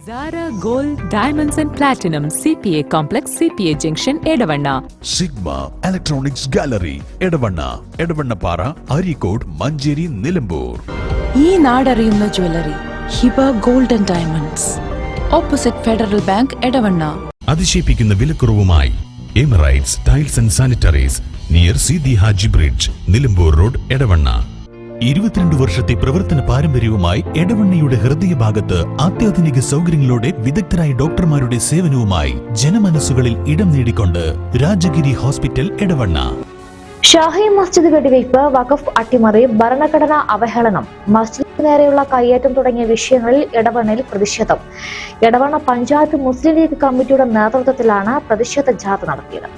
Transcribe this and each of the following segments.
Zara Gold Diamonds and Platinum CPA Complex CPA Junction Edavanna Sigma Electronics Gallery Edavannappara Areekode Manjeri Nilambur ഈ നാടറിയുന്ന jewellery Hiba gold and diamonds opposite Federal Bank Edavanna അതിശയിപ്പിക്കുന്ന വിലക്കുറവുമായി Emirates tiles and sanitaries near Seethi Haji bridge Nilambur road Edavanna 22 വർഷത്തെ പ്രവർത്തന പാരമ്പര്യവുമായി എടവണ്ണയുടെ ഹൃദയഭാഗത്ത് അത്യാധുനിക സൗകര്യങ്ങളോടെ വിദഗ്ധരായ ഡോക്ടർമാരുടെ സേവനവുമായി ജനമനസ്സുകളിൽ ഇടം നേടിക്കൊണ്ട് രാജഗിരി ഹോസ്പിറ്റൽ എടവണ്ണ. ഷാഹി മസ്ജിദ് വെടിവയ്പ്, വഖഫ് അട്ടിമറി, ഭരണഘടനാ അവഹേളനം, മസ്ജിദിന് നേരെയുള്ള കയ്യേറ്റം തുടങ്ങിയ വിഷയങ്ങളിൽ എടവണ്ണയിൽ പ്രതിഷേധം. എടവണ്ണ പഞ്ചായത്ത് മുസ്ലിം ലീഗ് കമ്മിറ്റിയുടെ നേതൃത്വത്തിലാണ് പ്രതിഷേധ ജാഥ നടത്തിയത്.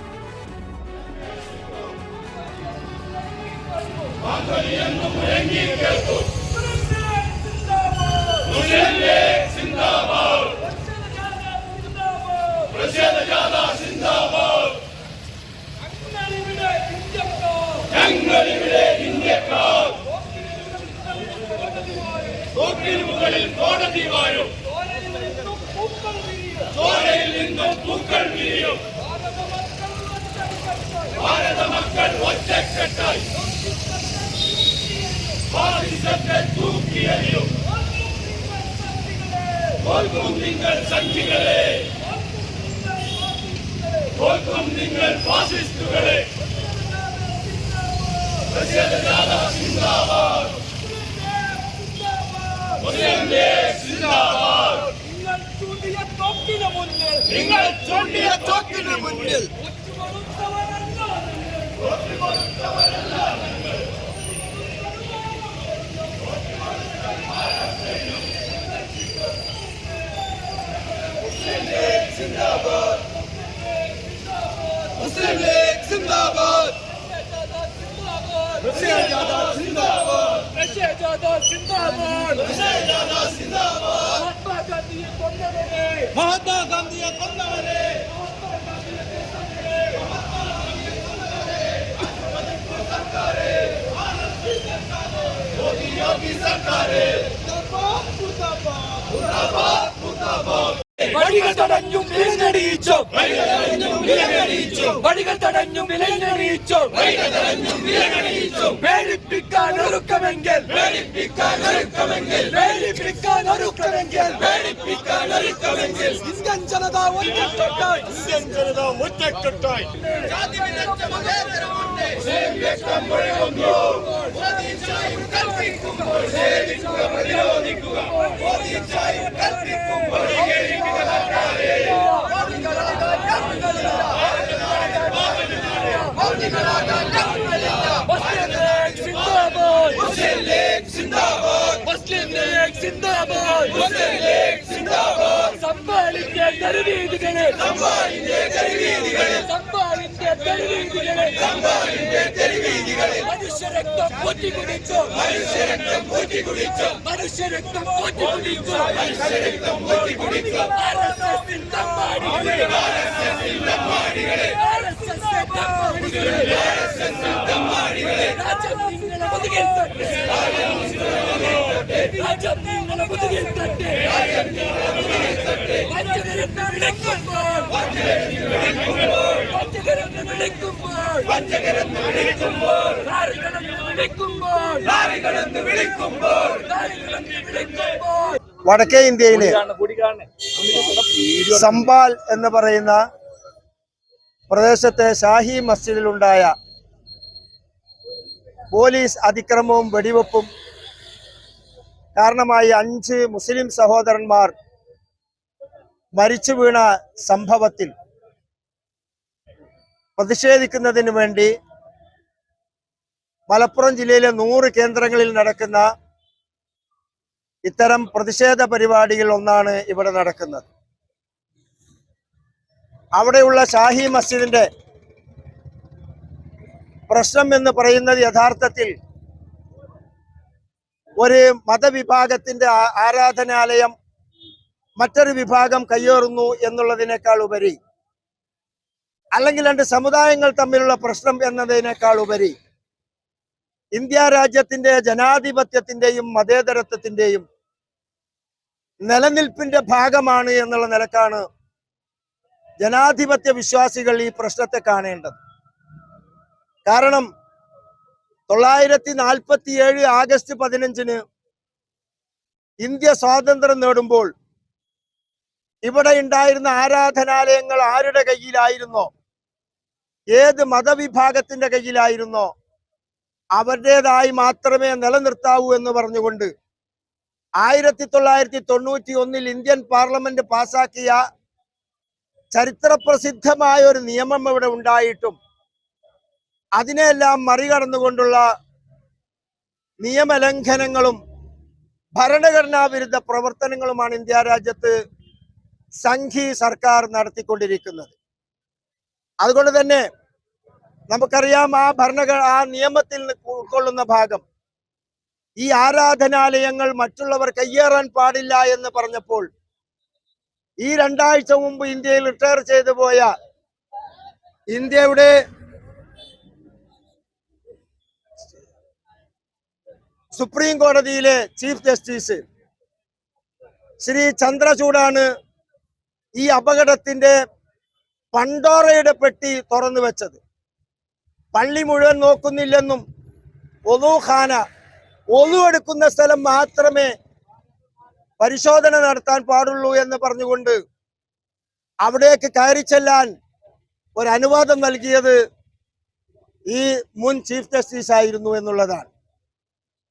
വടക്കേ ഇന്ത്യയിലെ സംബാൽ എന്ന് പറയുന്ന പ്രദേശത്തെ ഷാഹി മസ്ജിദിലുണ്ടായ പോലീസ് അതിക്രമവും വെടിവെപ്പും കാരണമായി 5 മുസ്ലിം സഹോദരന്മാർ മരിച്ചു വീണ സംഭവത്തിൽ പ്രതിഷേധിക്കുന്നതിന് വേണ്ടി മലപ്പുറം ജില്ലയിലെ 100 കേന്ദ്രങ്ങളിൽ നടക്കുന്ന ഇത്തരം പ്രതിഷേധ പരിപാടികൾ ഒന്നാണ് ഇവിടെ നടക്കുന്നത്. അവിടെയുള്ള ഷാഹി മസ്ജിദിന്റെ പ്രശ്നം എന്ന് പറയുന്നത് യഥാർത്ഥത്തിൽ ഒരു മതവിഭാഗത്തിന്റെ ആരാധനാലയം മറ്റൊരു വിഭാഗം കയ്യേറുന്നു എന്നുള്ളതിനേക്കാൾ ഉപരി, അല്ലെങ്കിൽ 2 സമുദായങ്ങൾ തമ്മിലുള്ള പ്രശ്നം എന്നതിനേക്കാൾ ഉപരി ഇന്ത്യ രാജ്യത്തിന്റെ ജനാധിപത്യത്തിന്റെയും മതേതരത്വത്തിന്റെയും നിലനിൽപ്പിന്റെ ഭാഗമാണ് എന്നുള്ള നിലക്കാണ് ജനാധിപത്യ വിശ്വാസികൾ ഈ പ്രശ്നത്തെ കാണേണ്ടത്. കാരണം 1947 ആഗസ്റ്റ് 15 ഇന്ത്യ സ്വാതന്ത്ര്യം നേടുമ്പോൾ ഇവിടെ ഉണ്ടായിരുന്ന ആരാധനാലയങ്ങൾ ആരുടെ കയ്യിലായിരുന്നോ, ഏത് മതവിഭാഗത്തിന്റെ കയ്യിലായിരുന്നോ അവരുടേതായി മാത്രമേ നിലനിർത്താവൂ എന്ന് പറഞ്ഞുകൊണ്ട് 1991 ഇന്ത്യൻ പാർലമെന്റ് പാസാക്കിയ ചരിത്രപ്രസിദ്ധമായ ഒരു നിയമം ഇവിടെ ഉണ്ടായിട്ടും അതിനെല്ലാം മറികടന്നുകൊണ്ടുള്ള നിയമലംഘനങ്ങളും ഭരണഘടനാ വിരുദ്ധ പ്രവർത്തനങ്ങളുമാണ് ഇന്ത്യ രാജ്യത്ത് സംഘി സർക്കാർ നടത്തിക്കൊണ്ടിരിക്കുന്നത്. അതുകൊണ്ട് തന്നെ നമുക്കറിയാം, ആ നിയമത്തിൽ ഉൾക്കൊള്ളുന്ന ഭാഗം ഈ ആരാധനാലയങ്ങൾ മറ്റുള്ളവർ കയ്യേറാൻ പാടില്ല എന്ന് പറഞ്ഞപ്പോൾ ഈ 2 ആഴ്ച മുമ്പ് ഇന്ത്യയിൽ റിട്ടയർ ചെയ്തു പോയ ഇന്ത്യയുടെ സുപ്രീം കോടതിയിലെ ചീഫ് ജസ്റ്റിസ് ശ്രീ ചന്ദ്രചൂഡാണ് ഈ അപകടത്തിന്റെ പണ്ടോറയുടെ പെട്ടി തുറന്നു വെച്ചത്. പള്ളി മുഴുവൻ നോക്കുന്നില്ലെന്നും ഒളൂഖാന, ഒളു എടുക്കുന്ന സ്ഥലം മാത്രമേ പരിശോധന നടത്താൻ പാടുള്ളൂ എന്ന് പറഞ്ഞുകൊണ്ട് അവിടേക്ക് കയറി ചെല്ലാൻ ഒരു അനുവാദം നൽകിയത് ഈ മുൻ ചീഫ് ജസ്റ്റിസ് ആയിരുന്നു എന്നുള്ളതാണ്.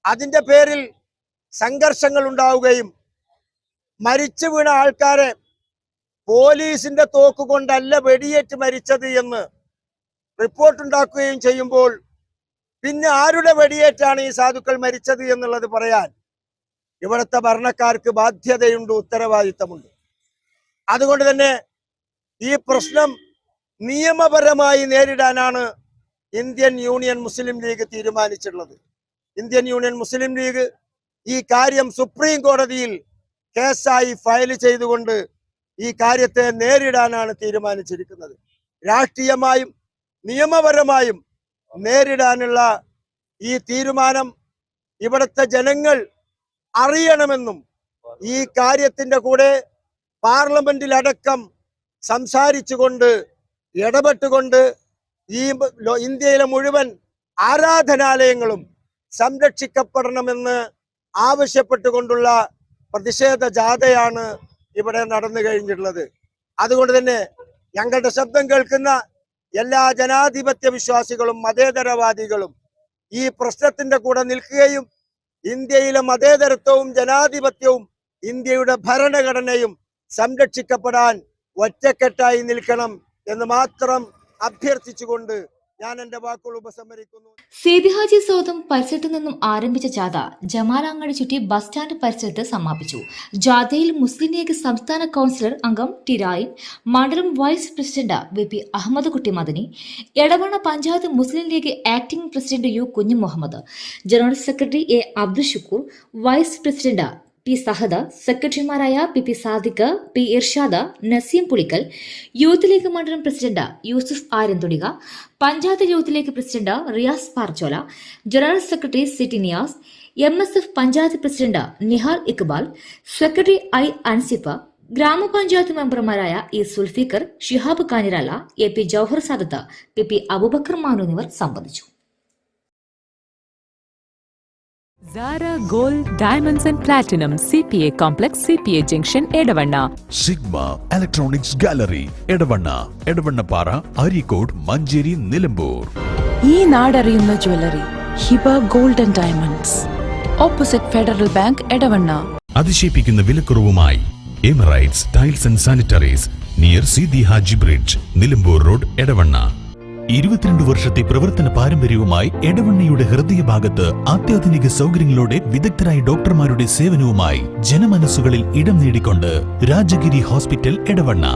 അതിന്റെ പേരിൽ സംഘർഷങ്ങൾ ഉണ്ടാവുകയും മരിച്ചു വീണ ആൾക്കാരെ പോലീസിന്റെ തോക്ക് കൊണ്ടല്ല വെടിയേറ്റ് മരിച്ചത് എന്ന് റിപ്പോർട്ടുണ്ടാക്കുകയും ചെയ്യുമ്പോൾ പിന്നെ ആരുടെ വെടിയേറ്റാണ് ഈ സാധുക്കൾ മരിച്ചത് എന്നുള്ളത് പറയാൻ ഇവിടുത്തെ ഭരണക്കാർക്ക് ബാധ്യതയുണ്ട്, ഉത്തരവാദിത്തമുണ്ട്. അതുകൊണ്ട് തന്നെ ഈ പ്രശ്നം നിയമപരമായി നേരിടാനാണ് ഇന്ത്യൻ യൂണിയൻ മുസ്ലിം ലീഗ് തീരുമാനിച്ചിട്ടുള്ളത്. ഇന്ത്യൻ യൂണിയൻ മുസ്ലിം ലീഗ് ഈ കാര്യം സുപ്രീം കോടതിയിൽ കേസായി ഫയൽ ചെയ്തുകൊണ്ട് ഈ കാര്യത്തെ നേരിടാനാണ് തീരുമാനിച്ചിരിക്കുന്നത്. രാഷ്ട്രീയമായും നിയമപരമായും നേരിടാനുള്ള ഈ തീരുമാനം ഇവിടുത്തെ ജനങ്ങൾ അറിയണമെന്നും ഈ കാര്യത്തിന്റെ കൂടെ പാർലമെന്റിലടക്കം സംസാരിച്ചുകൊണ്ട് ഇടപെട്ടുകൊണ്ട് ഈ ഇന്ത്യയിലെ മുഴുവൻ ആരാധനാലയങ്ങളും സംരക്ഷിക്കപ്പെടണമെന്ന് ആവശ്യപ്പെട്ടുകൊണ്ടുള്ള പ്രതിഷേധ ജാഥയാണ് ഇവിടെ നടന്നു കഴിഞ്ഞിട്ടുള്ളത്. അതുകൊണ്ട് തന്നെ ഞങ്ങളുടെ ശബ്ദം കേൾക്കുന്ന എല്ലാ ജനാധിപത്യ വിശ്വാസികളും മതേതരവാദികളും ഈ പ്രശ്നത്തിന്റെ കൂടെ നിൽക്കുകയും ഇന്ത്യയിലെ മതേതരത്വവും ജനാധിപത്യവും ഇന്ത്യയുടെ ഭരണഘടനയും സംരക്ഷിക്കപ്പെടാൻ ഒറ്റക്കെട്ടായി നിൽക്കണം എന്ന് മാത്രം അഭ്യർത്ഥിച്ചുകൊണ്ട് ഞാൻ എന്റെ വാക്കുകൾ ഉപസംഹരിക്കുന്നു. സീതി ഹാജി സൗദം പരിസരത്തു നിന്നും ആരംഭിച്ച ജാഥ ജമാലാങ്ങാടി ചുറ്റി ബസ് സ്റ്റാൻഡ് പരിസരത്ത് സമാപിച്ചു. ജാഥയിൽ മുസ്ലിം ലീഗ് സംസ്ഥാന കൗൺസിലർ അംഗം ടി രായിൻ, മണ്ഡലം vice president VP Ahammed Kutty Madani, Edavanna panchayat Muslim League acting president U Kunju Muhammed, general secretary A Abdul Shukoor, vice president P Sahada, സെക്രട്ടറിമാരായ PP Sadiq, P Irshad, Naseem Pulikkal, youth League മണ്ഡലം president Yusuf Aryanthodika, panchayat youth League president Riyas Parchola, general secretary CT Niyas, MSF panchayat president Nihal Iqbal, secretary I Ansifa, ഗ്രാമപഞ്ചായത്ത് മെമ്പർമാരായ E Zulfikar, Shihab കാനിരാല, AP Jouhar Sadath, PP Abubakar Manu എന്നിവർ സംബന്ധിച്ചു. Zara Gold Diamonds and Platinum CPA Complex CPA Junction Edavanna. Sigma Electronics Gallery Edavannappara, Areekode, Manjeri, Nilambur. ഈ നാടറിയുന്ന jewellery Hiba gold and diamonds, opposite Federal Bank, Edavanna. അതിശയിപ്പിക്കുന്ന വിലക്കുറവുമായി Emirates tiles and sanitaries near Seethi Haji bridge, Nilambur road, Edavanna. 22 വർഷത്തെ പ്രവർത്തന പാരമ്പര്യവുമായി എടവണ്ണയുടെ ഹൃദയഭാഗത്ത് അത്യാധുനിക സൗകര്യങ്ങളോടെ വിദഗ്ധരായ ഡോക്ടർമാരുടെ സേവനവുമായി ജനമനസ്സുകളിൽ ഇടം നേടിക്കൊണ്ട് രാജഗിരി ഹോസ്പിറ്റൽ, എടവണ്ണ.